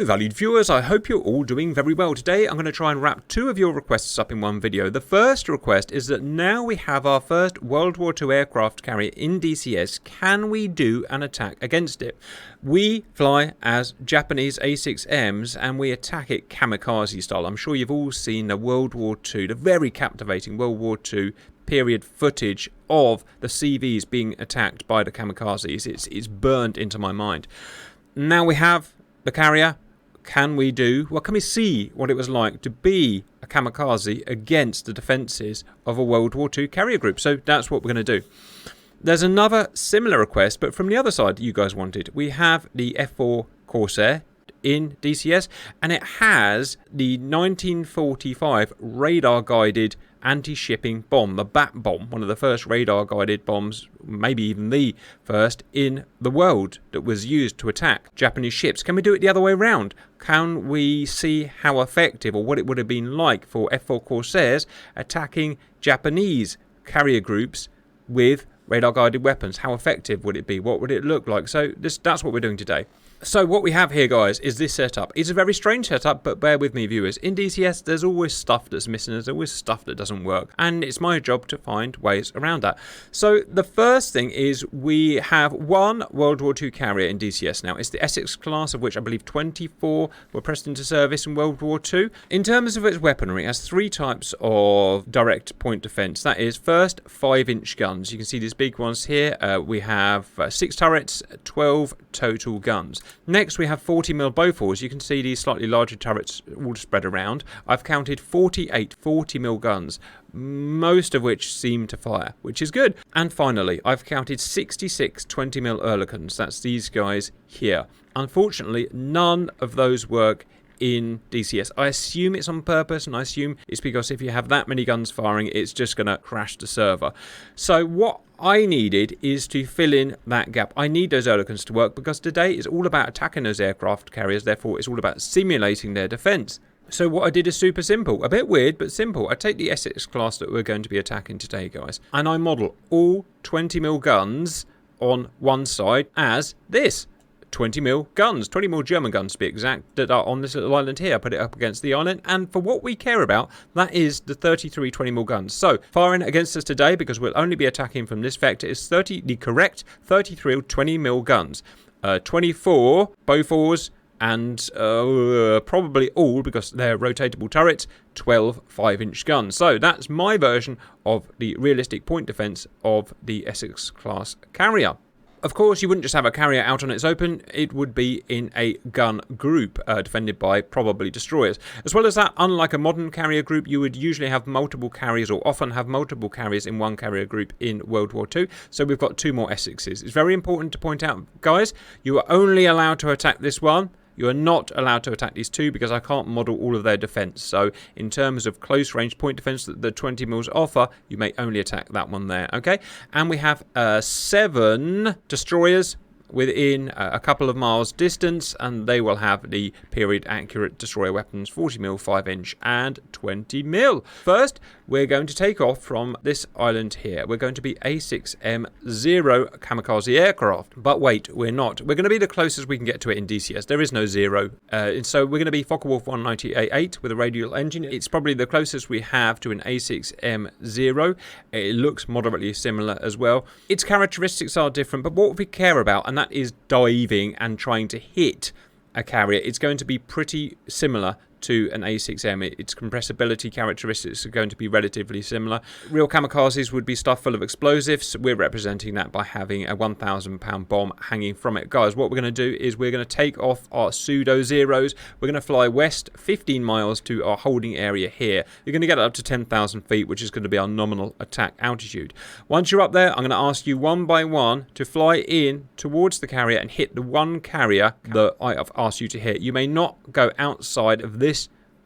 Hello valued viewers, I hope you're all doing very well. Today I'm going to try and wrap two of your requests up in one video. The first request is that now we have our first World War II aircraft carrier in DCS, can we do an attack against it? We fly as Japanese A6Ms and we attack it kamikaze style. I'm sure you've all seen the World War II, the very captivating World War II period footage of the CVs being attacked by the kamikazes. It's burned into my mind. Now we have the carrier. Can we see what it was like to be a kamikaze against the defences of a World War II carrier group? So that's what we're going to do. There's another similar request, but from the other side you guys wanted. We have the F4 Corsair in DCS, and it has the 1945 radar-guided anti-shipping bomb, the BAT bomb, one of the first radar-guided bombs, maybe even the first in the world that was used to attack Japanese ships. Can we do it the other way around? Can we see how effective or what it would have been like for F4 Corsairs attacking Japanese carrier groups with radar-guided weapons? How effective would it be? What would it look like? So that's what we're doing today. So what we have here, guys, is this setup. It's a very strange setup, but bear with me, viewers. In DCS, there's always stuff that's missing. There's always stuff that doesn't work. And it's my job to find ways around that. So the first thing is we have one World War II carrier in DCS now. It's the Essex class, of which I believe 24 were pressed into service in World War II. In terms of its weaponry, it has three types of direct point defence. That is, first, 5-inch guns. You can see these big ones here. We have 6 turrets, 12 total guns. Next, we have 40mm Bofors. You can see these slightly larger turrets all spread around. I've counted 48 40mm guns, most of which seem to fire, which is good. And finally, I've counted 66 20mm Oerlikons. That's these guys here. Unfortunately, none of those work in DCS. I assume it's on purpose, and I assume it's because if you have that many guns firing, it's just going to crash the server. So what I needed is to fill in that gap. I need those Oerlikons to work because today is all about attacking those aircraft carriers. Therefore, it's all about simulating their defense. So what I did is super simple. A bit weird, but simple. I take the Essex class that we're going to be attacking today, guys, and I model all 20mm guns on one side as this. 20mm guns, 20mm German guns to be exact, that are on this little island here. I put it up against the island, and for what we care about, that is the 33 20mm guns. So firing against us today, because we'll only be attacking from this vector, is the correct 33 20mm guns. 24 Bofors, and probably all, because they're rotatable turrets, 12 5-inch guns. So that's my version of the realistic point defence of the Essex class carrier. Of course, you wouldn't just have a carrier out on its open, it would be in a gun group, defended by probably destroyers. As well as that, unlike a modern carrier group, you would usually have multiple carriers, or often have multiple carriers in one carrier group in World War II. So we've got 2 more Essexes. It's very important to point out, guys, you are only allowed to attack this one. You are not allowed to attack these 2 because I can't model all of their defence. So in terms of close range point defence that the 20mm offer, you may only attack that one there, okay? And we have 7 destroyers within a couple of miles distance, and they will have the period accurate destroyer weapons, 40mm, 5-inch and 20mm. First, we're going to take off from this island here. We're going to be A6M0 kamikaze aircraft, but wait, we're not. We're going to be the closest we can get to it in DCS. There is no 0, and so we're going to be Focke-Wulf 198 with a radial engine. It's probably the closest we have to an A6M0. It looks moderately similar as well. Its characteristics are different, but what we care about, and that is diving and trying to hit a carrier, it's going to be pretty similar to an A6M. Its compressibility characteristics are going to be relatively similar. Real kamikazes would be stuffed full of explosives. We're representing that by having a 1,000-pound bomb hanging from it. Guys, what we're going to do is we're going to take off our pseudo zeros. We're going to fly west 15 miles to our holding area here. You're going to get up to 10,000 feet, which is going to be our nominal attack altitude. Once you're up there, I'm going to ask you one by one to fly in towards the carrier and hit the one carrier that I have asked you to hit. You may not go outside of this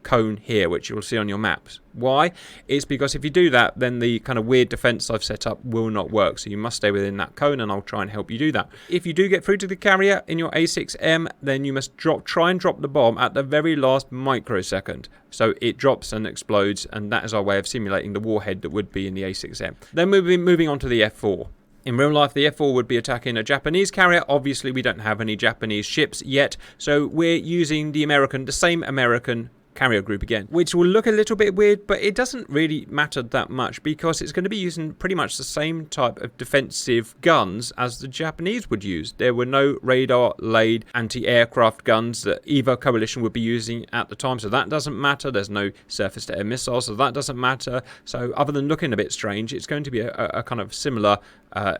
cone here, which you'll see on your maps. Why? It's because if you do that, then the kind of weird defense I've set up will not work. So you must stay within that cone, and I'll try and help you do that. If you do get through to the carrier in your A6M, then you must try and drop the bomb at the very last microsecond. So it drops and explodes, and that is our way of simulating the warhead that would be in the A6M. Then moving on to the F4. In real life, the F4 would be attacking a Japanese carrier. Obviously, we don't have any Japanese ships yet, so we're using the same American carrier group again, which will look a little bit weird, but it doesn't really matter that much because it's going to be using pretty much the same type of defensive guns as the Japanese would use. There were no radar-laid anti-aircraft guns that either coalition would be using at the time, so that doesn't matter. There's no surface-to-air missiles, so that doesn't matter. So other than looking a bit strange, it's going to be a kind of similar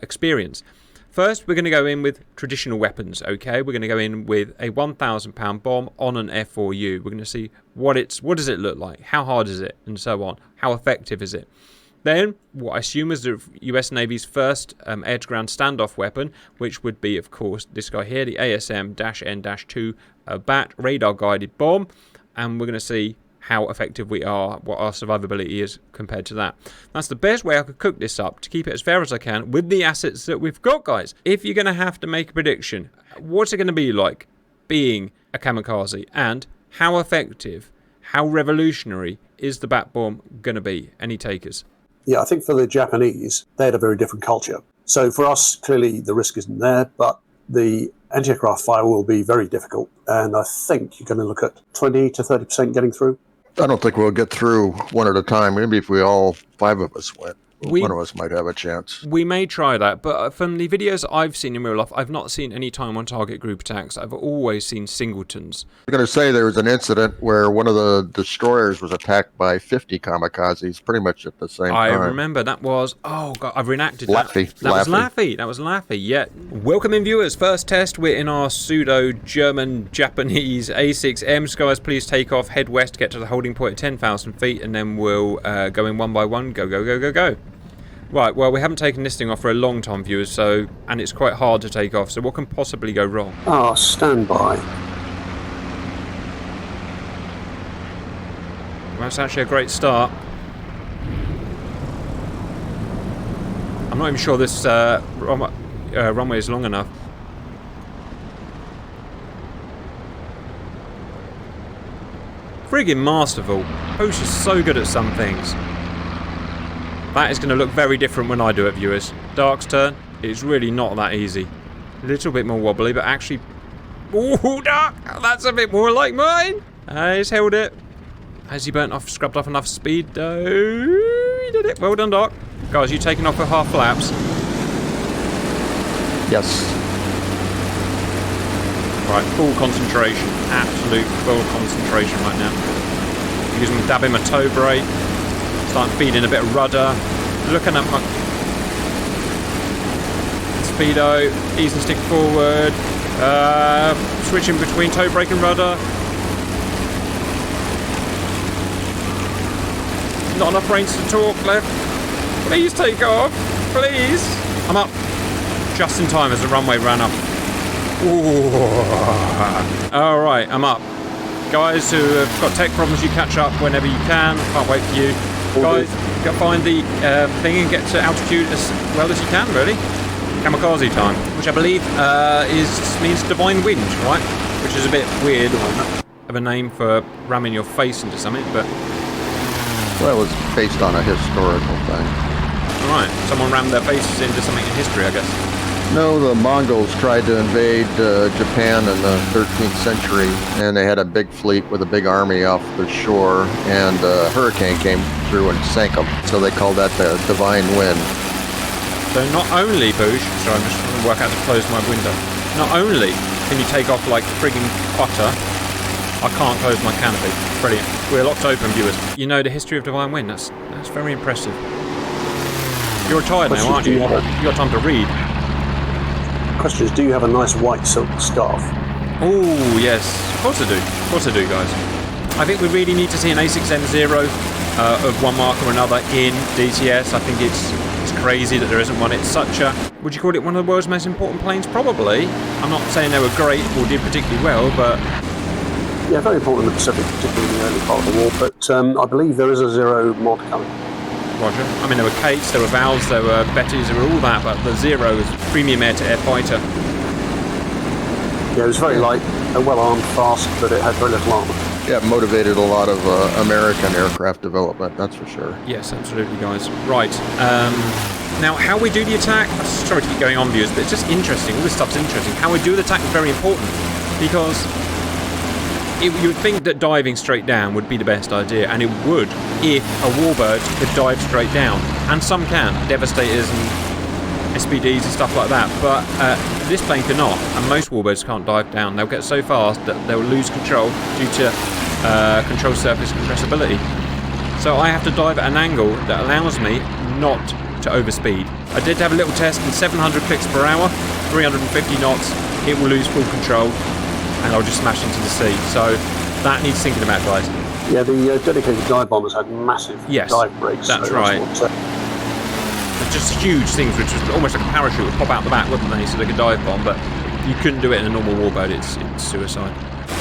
experience. First, we're going to go in with traditional weapons, okay? We're going to go in with a 1,000-pound bomb on an F4U. We're going to see what does it look like, how hard is it, and so on. How effective is it? Then, what I assume is the US Navy's first air-to-ground standoff weapon, which would be, of course, this guy here, the ASM-N-2 BAT radar-guided bomb. And we're going to see how effective we are, what our survivability is compared to that. That's the best way I could cook this up to keep it as fair as I can with the assets that we've got, guys. If you're going to have to make a prediction, what's it going to be like being a kamikaze? And how effective, how revolutionary is the bat bomb going to be? Any takers? Yeah, I think for the Japanese, they had a very different culture. So for us, clearly the risk isn't there, but the anti-aircraft fire will be very difficult. And I think you're going to look at 20 to 30% getting through. I don't think we'll get through one at a time. Maybe if we all 5 of us went, one of us might have a chance. We may try that, but from the videos I've seen in real life, I've not seen any time-on-target group attacks. I've always seen singletons. I'm going to say there was an incident where one of the destroyers was attacked by 50 kamikazes pretty much at the same time. I remember that was, oh God, I've reenacted that. That was Laffy, yeah. Welcome in, viewers. First test, we're in our pseudo-German-Japanese A6M. Guys, please take off, head west, get to the holding point at 10,000 feet, and then we'll go in one by one. Go, go, go, go, go. Right, well, we haven't taken this thing off for a long time, viewers, and it's quite hard to take off, so what can possibly go wrong? Stand by. That's actually a great start. I'm not even sure this runway is long enough. Friggin' masterful. Posh is so good at some things. That is going to look very different when I do it, viewers. Dark's turn. It's really not that easy. A little bit more wobbly, but actually... Ooh, Dark! That's a bit more like mine! He's held it. Has he scrubbed off enough speed, though? He did it. Well done, Dark. Guys, you taking off at half flaps? Yes. Right, full concentration. Absolute full concentration right now. Dabbing my toe brake. Start feeding a bit of rudder. Looking at my speedo. Ease and stick forward. Switching between toe brake and rudder. Not enough range to talk left. Please take off. Please. I'm up. Just in time as the runway ran up. Alright, I'm up. Guys who have got tech problems, you catch up whenever you can. Can't wait for you. Guys, go find the thing and get to altitude as well as you can, really. Kamikaze time, which I believe means divine wind, right? Which is a bit weird of a name for ramming your face into something, but... Well, it was based on a historical thing. Alright, someone rammed their faces into something in history, I guess. No, the Mongols tried to invade Japan in the 13th century, and they had a big fleet with a big army off the shore, and a hurricane came through and sank them, so they called that the divine wind. So not only, Boosh, sorry, I'm just trying to work out to close my window, not only can you take off like frigging butter, I can't close my canopy. Brilliant. We're locked open, viewers. You know the history of divine wind, that's very impressive. You're retired now, aren't you? You've got time to read. Question is, do you have a nice white silk scarf? Oh, yes. Of course I do. Of course I do, guys. I think we really need to see an A6M0 of one mark or another in DCS. I think it's crazy that there isn't one. It's such a... Would you call it one of the world's most important planes? Probably. I'm not saying they were great or did particularly well, but... Yeah, very important in the Pacific, particularly in the early part of the war, but I believe there is a 0 mod coming. Roger. I mean, there were Kates, there were Vals, there were Bettys, there were all that, but the 0 was premium air-to-air fighter. Yeah, it was very light, well-armed, fast, but it had very little armour. Yeah, it motivated a lot of American aircraft development, that's for sure. Yes, absolutely, guys. Right. Now, how we do the attack, sorry to keep going on, viewers, but it's just interesting. All this stuff's interesting. How we do the attack is very important, because you would think that diving straight down would be the best idea, and it would if a warbird could dive straight down. And some can, Devastators and SPDs and stuff like that, but this plane cannot, and most warbirds can't dive down. They'll get so fast that they'll lose control due to control surface compressibility. So I have to dive at an angle that allows me not to overspeed. I did have a little test in 700 clicks per hour, 350 knots, it will lose full control, and I'll just smash into the sea. So that needs thinking about, guys. Yeah, the dedicated dive bombers had massive dive brakes. That's right. They're just huge things, which was almost like a parachute would pop out the back, wouldn't they? So they could dive bomb, but you couldn't do it in a normal warbird. It's suicide.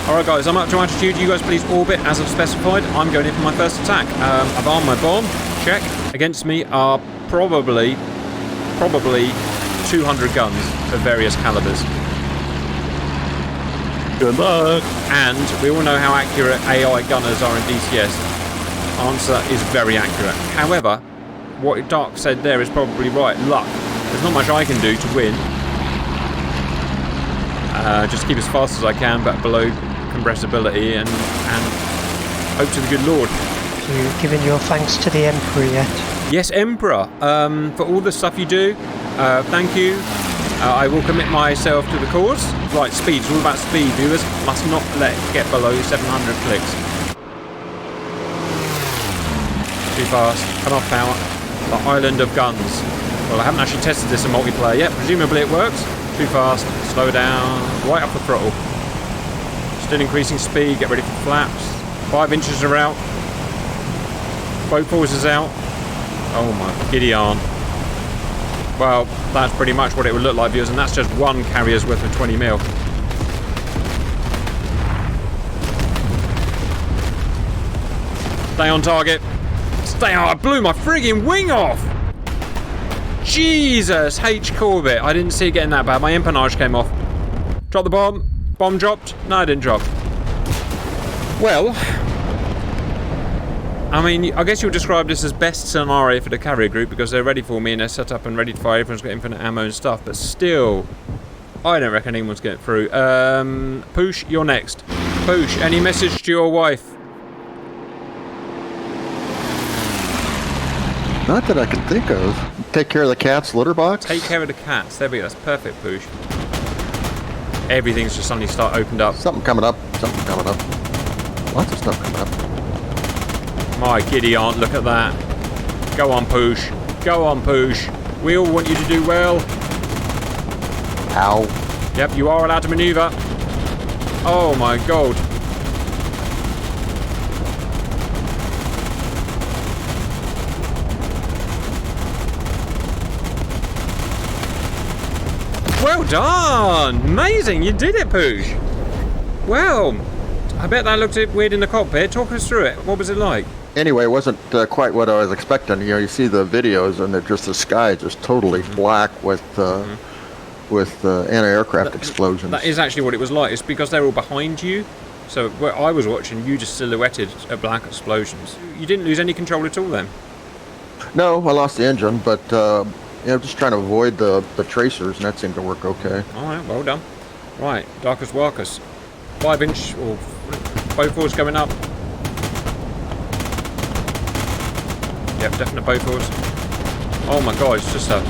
Alright guys, I'm up to altitude. You guys please orbit as I've specified. I'm going in for my first attack. I've armed my bomb. Check. Against me are probably 200 guns of various calibers. Good luck. And we all know how accurate AI gunners are in DCS. Answer is very accurate. However, what Dark said there is probably right. Luck. There's not much I can do to win. Just keep as fast as I can, but below compressibility, and hope to the good Lord. Have you given your thanks to the Emperor yet? Yes, Emperor, for all the stuff you do. Thank you. I will commit myself to the cause. Right, speed. It's all about speed, viewers. Must not let it get below 700 clicks. Too fast. Cut off power. The Island of Guns. Well, I haven't actually tested this in multiplayer yet. Presumably it works. Too fast. Slow down. Right up the throttle. Still increasing speed. Get ready for flaps. 5 inches are out. Boat force is out. Oh my giddy yarn. Well, that's pretty much what it would look like, viewers, and that's just one carrier's worth of 20 mil. Stay on target. Stay on. I blew my friggin' wing off. Jesus, H. Corbett. I didn't see it getting that bad. My empennage came off. Drop the bomb. Bomb dropped. No, it didn't drop. Well, I mean, I guess you'll describe this as best scenario for the carrier group because they're ready for me and they're set up and ready to fire. Everyone's got infinite ammo and stuff, but still, I don't reckon anyone's getting through. Poosh, you're next. Poosh, any message to your wife? Not that I can think of. Take care of the cat's litter box? Take care of the cats. There we go. That's perfect, Poosh. Everything's just suddenly opened up. Something coming up. Something coming up. Lots of stuff coming up. My giddy aunt, look at that. Go on, Poosh. Go on, Poosh. We all want you to do well. Ow. Yep, you are allowed to maneuver. Oh my god. Well done! Amazing, you did it, Poosh. Well, I bet that looked a bit weird in the cockpit. Talk us through it. What was it like? Anyway, it wasn't quite what I was expecting. You know, you see the videos, and they're just the sky is just totally black with anti-aircraft explosions. That is actually what it was like. It's because they're all behind you. So where I was watching, you just silhouetted at black explosions. You didn't lose any control at all then? No, I lost the engine, but you know, just trying to avoid the tracers, and that seemed to work okay. All right, well done. Right, Darkus Warkus. 5-inch or bow force going up. Yep, definite bow force. Oh my god, it's just a...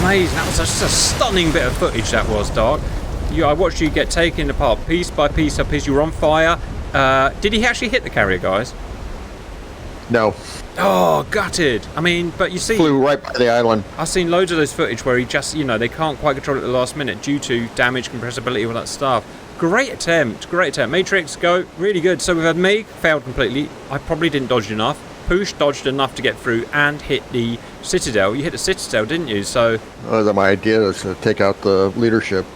Amazing, that was just a stunning bit of footage that was, Dark. I watched you get taken apart piece by piece by piece. You were on fire. Did he actually hit the carrier, guys? No. Oh, gutted. I mean, but you see... Flew right by the island. I've seen loads of those footage where he just, you know, they can't quite control it at the last minute due to damage, compressibility, all that stuff. Great attempt, great attempt. Matrix, go. Really good. So we've had me, failed completely. I probably didn't dodge enough. Poosh dodged enough to get through and hit the Citadel. You hit the Citadel, didn't you? So... My idea is to take out the leadership.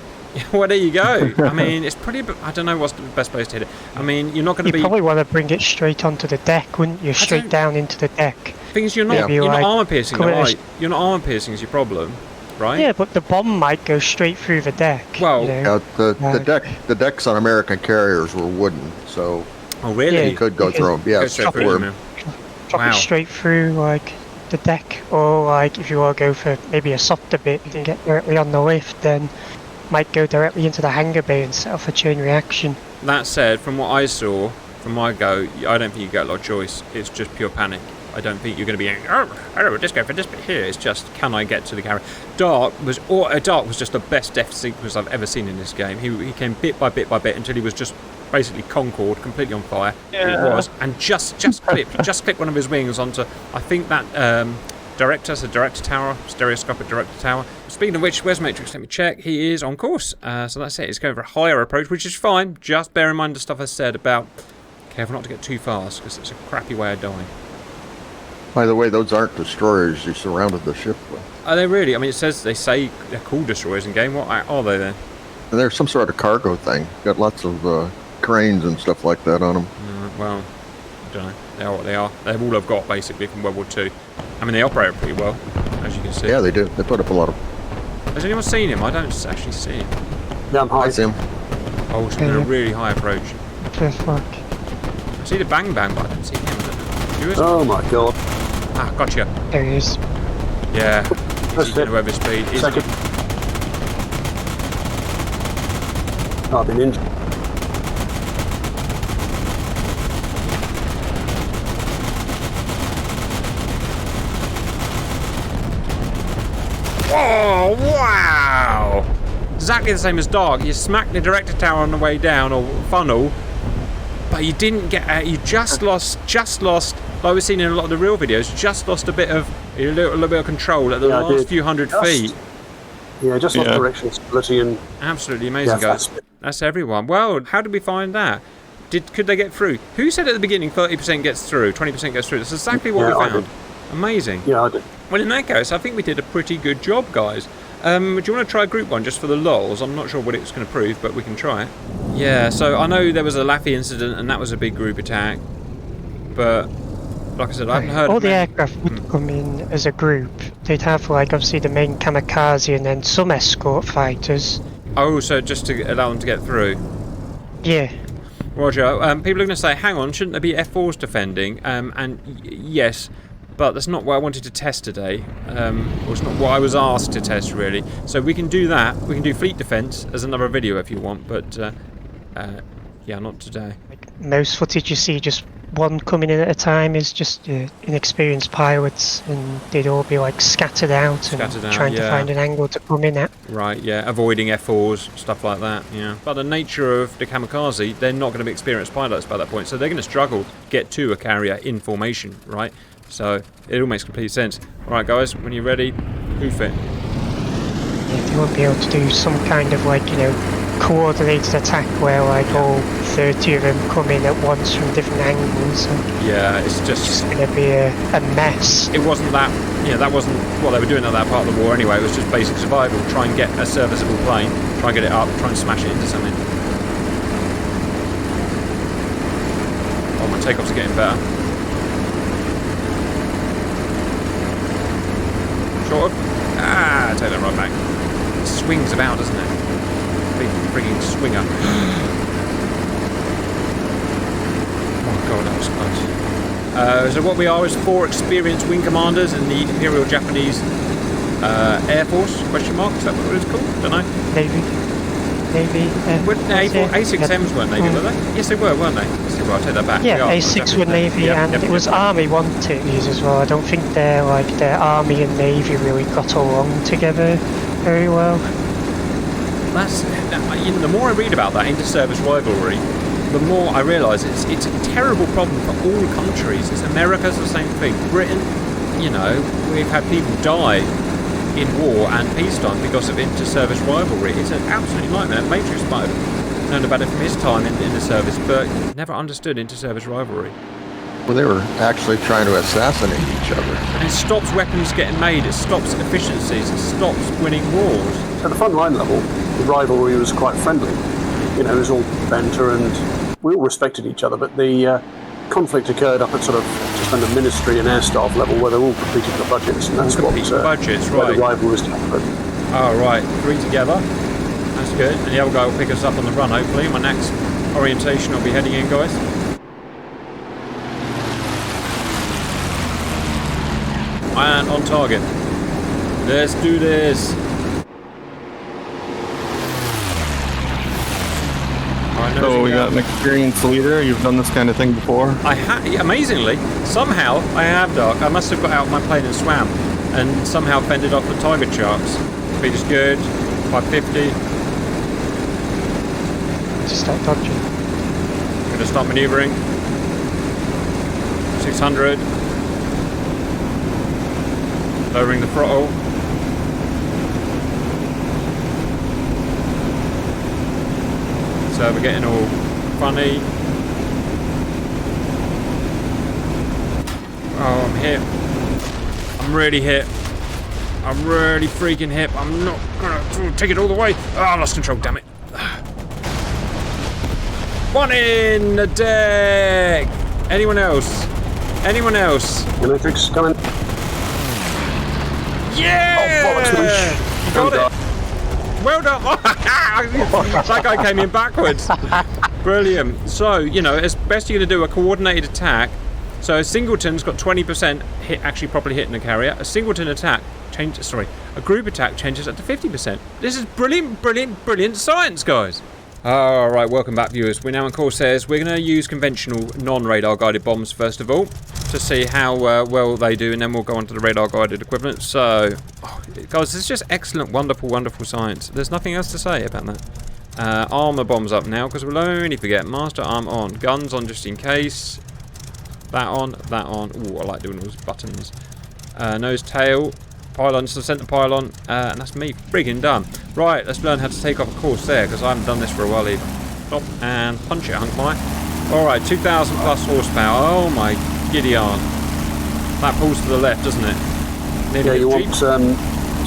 Well, there you go. I mean, it's pretty. I don't know what's the best place to hit it. I mean, you're not going to be. You probably want to bring it straight onto the deck, wouldn't you? Straight down into the deck. Thing is, you're not. You're not armor piercing, right? You're not armor piercing is your problem, right? Yeah, but the bomb might go straight through the deck. Well, you know? the decks on American carriers were wooden, so. Oh really? Yeah, you could go through them. Yeah, drop it straight through like the deck, or like if you want to go for maybe a softer bit and get directly on the lift, then might go directly into the hangar bay and set off a chain reaction. That said, from what I saw, from my go, I don't think you get a lot of choice. It's just pure panic. I don't think you're going to be just go for this bit here. It's just, can I get to the carrier? Dark was just the best death sequence I've ever seen in this game. He came bit by bit until he was just basically Concorde, completely on fire. Yeah. It was, and just clipped one of his wings onto, I think that director tower, stereoscopic director tower. Speaking of which, where's Matrix? Let me check. He is on course. So that's it. It's going for a higher approach, which is fine. Just bear in mind the stuff I said about careful not to get too fast, because it's a crappy way of dying. By the way, those aren't destroyers you surrounded the ship with. Are they really? I mean, they say they're called destroyers in game. What are they then? They're some sort of cargo thing. Got lots of cranes and stuff like that on them. Well, I don't know. They are what they are. They're all I've got, basically, from World War II. I mean, they operate pretty well, as you can see. Yeah, they do. They put up a lot of... Has anyone seen him? I don't actually see him. Yeah, I'm high. I see him. Oh, it's been a really high approach. Fuck. I see the bang, but I don't see him. Oh my god. Ah, gotcha. There he is. Yeah. He's going over speed. Second. I've been injured. Oh, wow! Exactly the same as Dark. You smacked the director tower on the way down, or funnel, but you didn't get out. You just lost, like we've seen in a lot of the real videos, just lost a little bit of control at the last few hundred feet. Yeah, just lost direction, stability, and... Absolutely amazing, guys. That's everyone. Well, how did we find that? Could they get through? Who said at the beginning 30% gets through, 20% gets through? That's exactly what we found. Amazing. Yeah, I did. Well, in that case, I think we did a pretty good job, guys. Do you want to try group one just for the lols? I'm not sure what it's going to prove, but we can try it. Yeah, so I know there was a Laffy incident, and that was a big group attack. But, like I said, I haven't heard... All the aircraft would come in as a group. They'd have, like, obviously the main Kamikaze and then some escort fighters. Oh, so just to allow them to get through? Yeah. Roger. People are going to say, hang on, shouldn't there be F4s defending? And yes... But that's not what I wanted to test today, or it's not what I was asked to test, really. So we can do that. We can do fleet defense as another video if you want, but yeah, not today. Like most footage you see, just one coming in at a time is just inexperienced pilots, and they'd all be like scattered out trying to find an angle to come in at. Right, yeah, avoiding F4s, stuff like that, yeah. But the nature of the Kamikaze, they're not going to be experienced pilots by that point, so they're going to struggle to get to a carrier in formation, right? So it all makes complete sense. Alright guys, when you're ready, hoof it. Yeah, they won't be able to do some kind of like, coordinated attack where like all 30 of them come in at once from different angles. Yeah, it's just going to be a mess. It wasn't that, that wasn't what they were doing at that part of the war anyway. It was just basic survival. Try and get a serviceable plane, try and get it up, try and smash it into something. Oh, my takeoffs are getting better. Sort of. Take that right back. It swings about, doesn't it? Big frigging swinger. Oh god, that was close. So what we are is 4 experienced wing commanders in the Imperial Japanese Air Force, question mark, is that what it's called? Don't know. Navy. A6Ms weren't Navy, were they? Yes, they were, weren't they? Yes, they were. I'll take that back. Yeah, A6 were Navy, it was Army wanted these as well. I don't think their Army and Navy really got along together very well. The more I read about that inter-service rivalry, the more I realise it's a terrible problem for all countries. America's the same thing. Britain, we've had people die in war and peacetime because of inter-service rivalry. It's an absolute nightmare. Matrix might have known about it from his time in the service, but never understood inter-service rivalry. Well, they were actually trying to assassinate each other. And it stops weapons getting made, it stops efficiencies, it stops winning wars. At the front line level, the rivalry was quite friendly. You know, it was all banter and we all respected each other, but the conflict occurred up at sort of just under ministry and air staff level where they're all competing for budgets, and that's what budgets, where right. the rivalries happen. Oh, right. 3 together. That's good. And the other guy will pick us up on the run, hopefully. My next orientation I'll be heading in, guys. And on target. Let's do this. So we got an experienced leader. You've done this kind of thing before? Amazingly, somehow I have, Dark. I must have got out my plane and swam, and somehow fended off the tiger sharks. Speed is good. 550. Just start dodging. Gonna start manoeuvring. 600. Lowering the throttle. So we're getting all funny. Oh, I'm hit. I'm really hit. I'm really freaking hit. I'm not gonna take it all the way. Oh, I lost control, damn it. One in the deck. Anyone else? Anyone else? Electrics coming. Yeah! Oh, got it. Well done. That guy came in backwards. Brilliant. So, you know, as best you're going to do a coordinated attack. So a singleton's got 20% hit, actually properly hitting the carrier. A singleton attack changes, a group attack changes up to 50%. This is brilliant, brilliant, brilliant science, guys. Alright, welcome back, viewers. We're now in Corsairs. We're going to use conventional non-radar guided bombs first of all to see how well they do, and then we'll go on to the radar guided equivalent. So, guys, it's just excellent, wonderful, wonderful science. There's nothing else to say about that. Armor bombs up now, because we'll only forget. Master arm on. Guns on just in case. That on, that on. Ooh, I like doing those buttons. Nose, tail. Pylon, so center pylon, and that's me friggin' done. Right, let's learn how to take off a course there, because I haven't done this for a while either. Stop and punch it, hunk my. Alright, 2,000 plus horsepower. Oh my giddy aunt. That pulls to the left, doesn't it? Nearly Yeah, you Jeep. want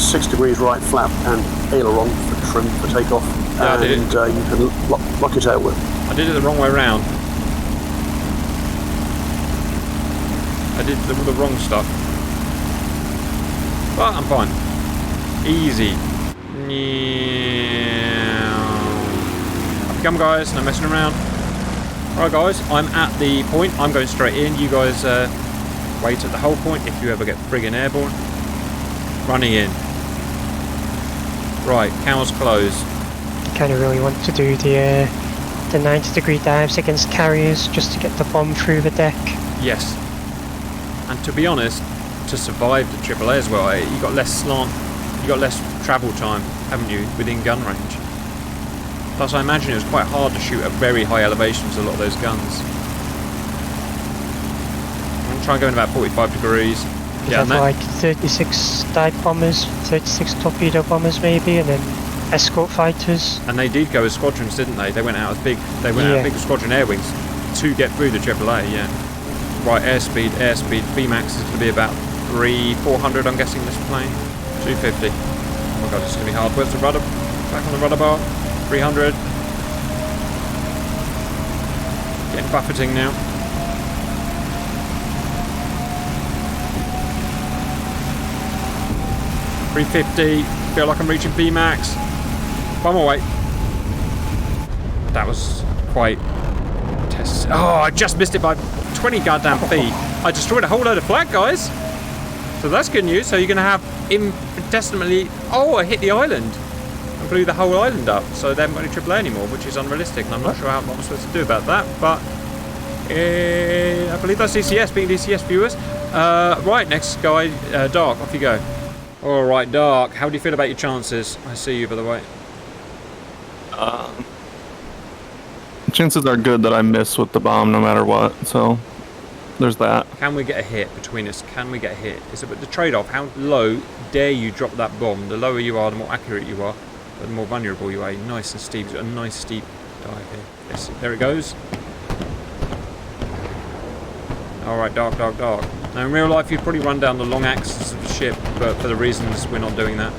6 degrees right flap and aileron for trim for takeoff, Yeah, and you can lock your tail with. I did it the wrong way round. I did the wrong stuff. But I'm fine. Easy. Up you come, guys. No messing around. Alright, guys. I'm at the point. I'm going straight in. You guys wait at the whole point if you ever get friggin' airborne. Running in. Right. Cows closed. You kind of really want to do the 90-degree dives against carriers just to get the bomb through the deck. Yes. And to be honest, to survive the AAA as well, you got less slant, you got less travel time, haven't you, within gun range? Plus, I imagine it was quite hard to shoot at very high elevations, a lot of those guns. I'm going to try and go in about 45 degrees. You have like 36 dive bombers, 36 torpedo bombers maybe, and then escort fighters. And they did go as squadrons, didn't they? They went out as big squadron air wings to get through the AAA, yeah. Right, airspeed. VMAX is going to be about 400, I'm guessing, this plane. 250. Oh my god, it's going to be hard. Where's the rudder? Back on the rudder bar. 300. Getting buffeting now. $350. Feel like I'm reaching VMAX. One more way. That was quite... Oh, I just missed it by 20 goddamn feet. I destroyed a whole load of flag, guys. So that's good news. So you're going to have infinitesimally... Oh, I hit the island. And blew the whole island up. So they haven't got any AAA anymore, which is unrealistic. And I'm not sure what I'm supposed to do about that. But I believe that's DCS, being DCS viewers. Right, next guy, Dark. Off you go. All right, Dark. How do you feel about your chances? I see you, by the way. Chances are good that I miss with the bomb no matter what, so there's that. Can we get a hit between us? Can we get a hit? It's about the trade-off. How low dare you drop that bomb? The lower you are, the more accurate you are, but the more vulnerable you are. Nice and steep. A nice steep dive here. Yes, there it goes. Alright, dark. Now in real life you'd probably run down the long axis of the ship, but for the reasons we're not doing that.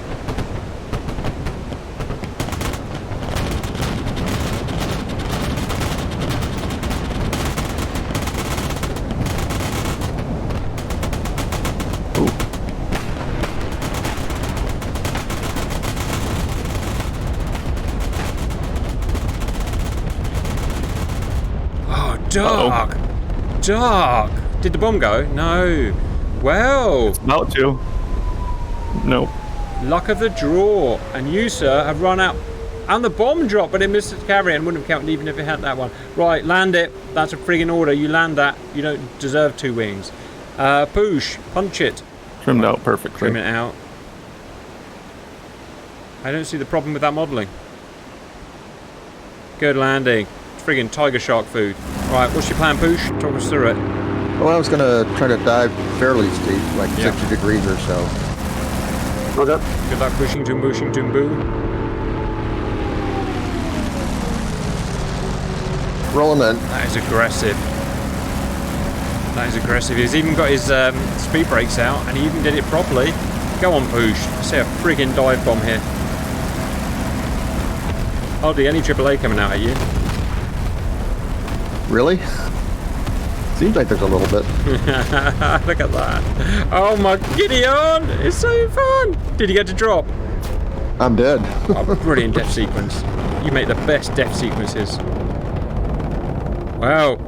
Dark! Uh-oh. Dark! Did the bomb go? No. Well. About to. Nope. Luck of the draw. And you, sir, have run out. And the bomb dropped, but it missed its carrier and wouldn't have counted even if it had that one. Right, land it. That's a friggin' order. You land that. You don't deserve 2 wings. Push. Punch it. Trimmed out perfectly. Trim it out. I don't see the problem with that modelling. Good landing. Friggin' tiger shark food. Right, what's your plan, Poosh? Talk us through it. Well, I was going to try to dive fairly steep, like 60 degrees or so. Okay. Good luck pushing to boo. Rolling in. That is aggressive. He's even got his speed brakes out, and he even did it properly. Go on, Poosh. I see a friggin' dive bomb here. Hardly any AAA coming out at you. Really? Seems like there's a little bit. Look at that. Oh my Gideon! It's so fun! Did you get to drop? I'm dead. Oh, brilliant death sequence. You make the best death sequences. Wow.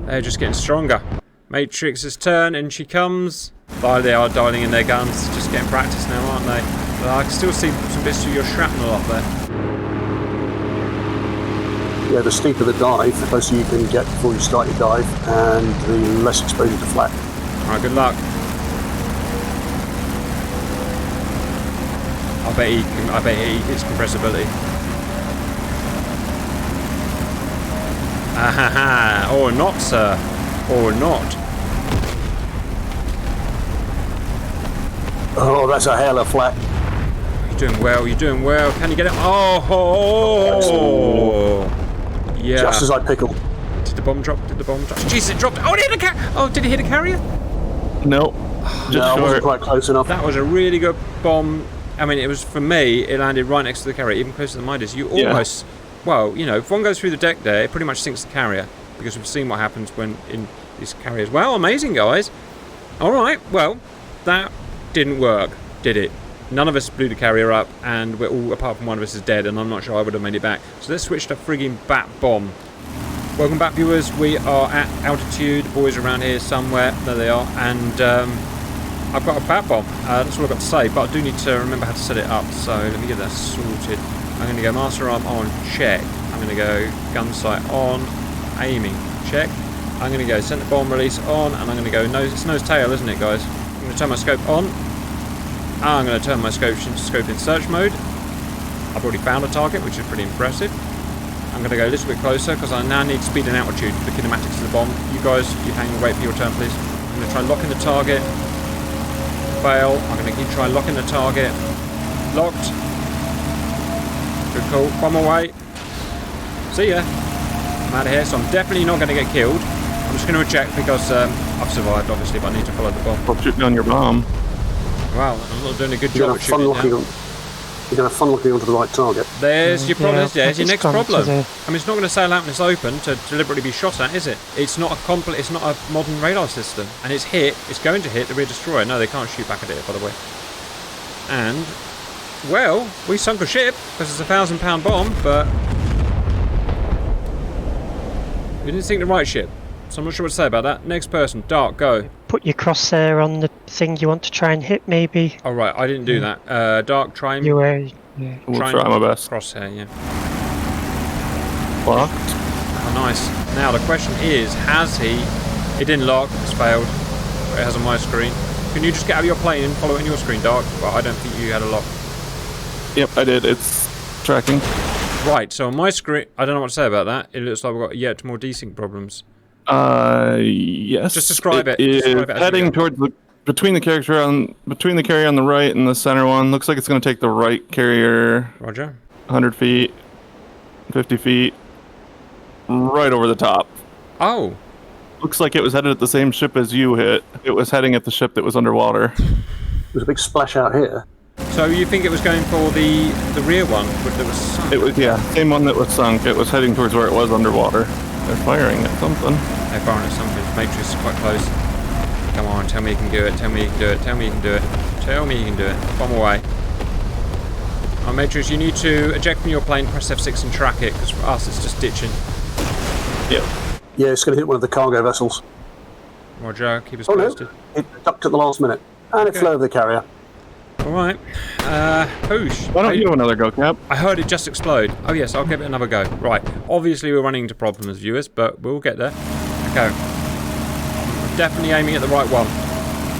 They're just getting stronger. Matrix's turn, and she comes. They are dialing in their guns. Just getting practice now, aren't they? But I can still see some bits of your shrapnel up there. Yeah, the steeper the dive, the closer you can get before you start your dive, and the less exposure to flak. Alright, good luck. I bet he hits compressibility. Ahaha, or not, sir. Or not. Oh, that's a hell of flak. You're doing well. Can you get it? Oh! Yeah. Just as I pickled. Did the bomb drop? Jesus, it dropped. Oh, did it hit a carrier? Nope. No, I wasn't quite close enough. That was a really good bomb. I mean, it was, for me, it landed right next to the carrier, even closer than mine is. You almost, well, you know, if one goes through the deck there, it pretty much sinks the carrier, because we've seen what happens when in these carriers. Well, amazing, guys. All right, well, that didn't work, did it? None of us blew the carrier up, and we're all, apart from one of us, is dead, and I'm not sure I would have made it back. So let's switch to frigging bat bomb. Welcome back, viewers. We are at altitude. The boys are around here somewhere. There they are. And I've got a bat bomb. That's all I've got to say, but I do need to remember how to set it up. So let me get that sorted. I'm going to go master arm on, check. I'm going to go gun sight on, aiming, check. I'm going to go center bomb release on, and I'm going to go nose. It's nose tail, isn't it, guys? I'm going to turn my scope on. I'm going to turn my scope in search mode. I've already found a target, which is pretty impressive. I'm going to go a little bit closer because I now need speed and altitude for the kinematics of the bomb. You guys, you hang and wait for your turn, please. I'm going to try locking the target. Fail. I'm going to try locking the target. Locked. Good call. Bomb away. See ya. I'm out of here, so I'm definitely not going to get killed. I'm just going to check because I've survived, obviously, but I need to follow the bomb. Stop shooting on your bomb. Wow, I'm not doing a good job at shooting now. You're going to have fun looking onto the right target. There's your problem. There's your next problem. I mean, it's not going to sail out in this open to deliberately be shot at, is it? It's not it's not a modern radar system, and it's going to hit the rear destroyer. No, they can't shoot back at it, by the way. And well, we sunk a ship because it's a 1,000-pound bomb, but we didn't sink the right ship. So I'm not sure what to say about that. Next person, Dark, go. Put your crosshair on the thing you want to try and hit, maybe. Oh, right, I didn't do that. Dark, try and... You were, yeah. We'll try my best. Crosshair, yeah. Locked. Oh, nice. Now, the question is, has he... It didn't lock, it's failed. But it has on my screen. Can you just get out of your plane and follow it on your screen, Dark? But I don't think you had a lock. Yep, I did. It's tracking. Right, so on my screen... I don't know what to say about that. It looks like we've got yet more desync problems. Yes. Just describe it. It's describe it heading towards between the carrier on the right and the center one. Looks like it's going to take the right carrier. Roger. 100 feet, 50 feet, right over the top. Oh. Looks like it was headed at the same ship as you hit. It was heading at the ship that was underwater. There's a big splash out here. So you think it was going for the rear one that was sunk? It was, yeah, same one that was sunk. It was heading towards where it was underwater. They're firing at something. They're firing at something. Matrix is quite close. Come on, tell me you can do it. Tell me you can do it. Tell me you can do it. Tell me you can do it. Bomb away. Oh, Matrix, you need to eject from your plane, press F6 and track it, because for us it's just ditching. Yep. Yeah, it's going to hit one of the cargo vessels. Roger, keep us Oh no, posted. it ducked at the last minute. And it flew over the carrier. Alright. Poosh. Why don't you have another go, Cap? I heard it just explode. Oh yes, I'll give it another go. Right. Obviously we're running into problems, viewers, but we'll get there. Okay. I'm definitely aiming at the right one.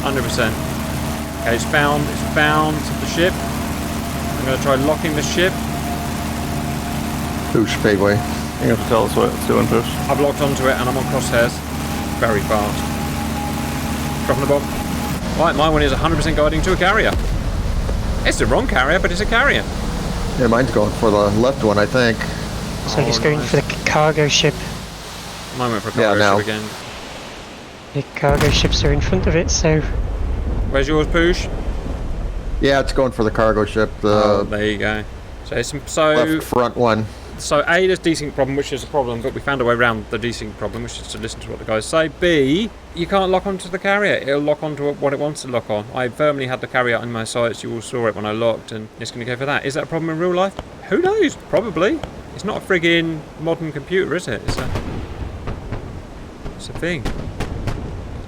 100%. Okay, it's found the ship. I'm going to try locking the ship. Push, Pegway. You have to tell us what it's doing, Push. I've locked onto it and I'm on crosshairs. Very fast. Dropping the bomb. Right, my one is 100% guiding to a carrier. It's the wrong carrier, but it's a carrier. Yeah, mine's going for the left one, I think. So it's going for the cargo ship. Mine went for a cargo now. ship again. The cargo ships are in front of it, so Where's yours, Poosh? Yeah, it's going for the cargo ship. Oh, The there you go. So it's left front one. So A, there's desync problem, which is a problem, but we found a way around the desync problem, which is to listen to what the guys say. B, you can't lock onto the carrier. It'll lock onto what it wants to lock on. I firmly had the carrier in my sights. You all saw it when I locked, and it's going to go for that. Is that a problem in real life? Who knows? Probably. It's not a friggin' modern computer, is it? It's a thing.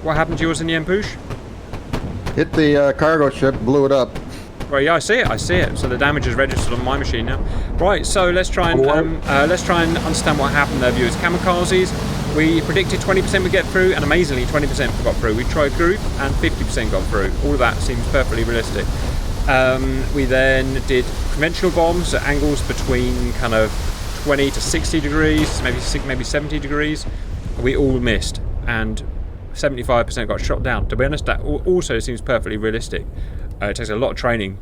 What happened to yours in the end, Poosh? Hit the cargo ship, blew it up. Right, yeah, I see it. So the damage is registered on my machine now. Right, so let's try and understand what happened there, viewers. Kamikazes, we predicted 20% would get through, and amazingly 20% got through. We tried group, and 50% got through. All of that seems perfectly realistic. We then did conventional bombs at angles between kind of 20 to 60 degrees, maybe 70 degrees. We all missed, and 75% got shot down. To be honest, that also seems perfectly realistic. It takes a lot of training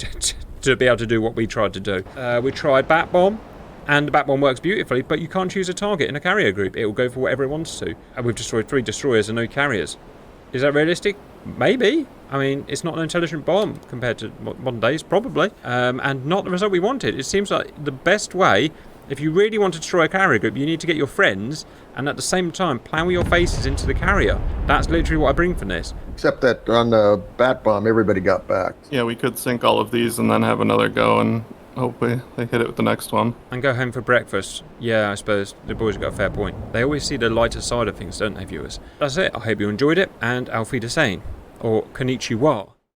to be able to do what we tried to do. We tried bat bomb, and the bat bomb works beautifully, but you can't choose a target in a carrier group. It will go for whatever it wants to. And we've destroyed 3 destroyers and no carriers. Is that realistic? Maybe. I mean, it's not an intelligent bomb compared to modern days, probably. And not the result we wanted. It seems like the best way, if you really want to destroy a carrier group, you need to get your friends and at the same time plow your faces into the carrier. That's literally what I bring from this. Except that on the bat bomb, everybody got back. Yeah, we could sink all of these and then have another go and hopefully they hit it with the next one. And go home for breakfast. Yeah, I suppose the boys have got a fair point. They always see the lighter side of things, don't they, viewers? That's it. I hope you enjoyed it, and Auf Wiedersehen. Or Konnichiwa.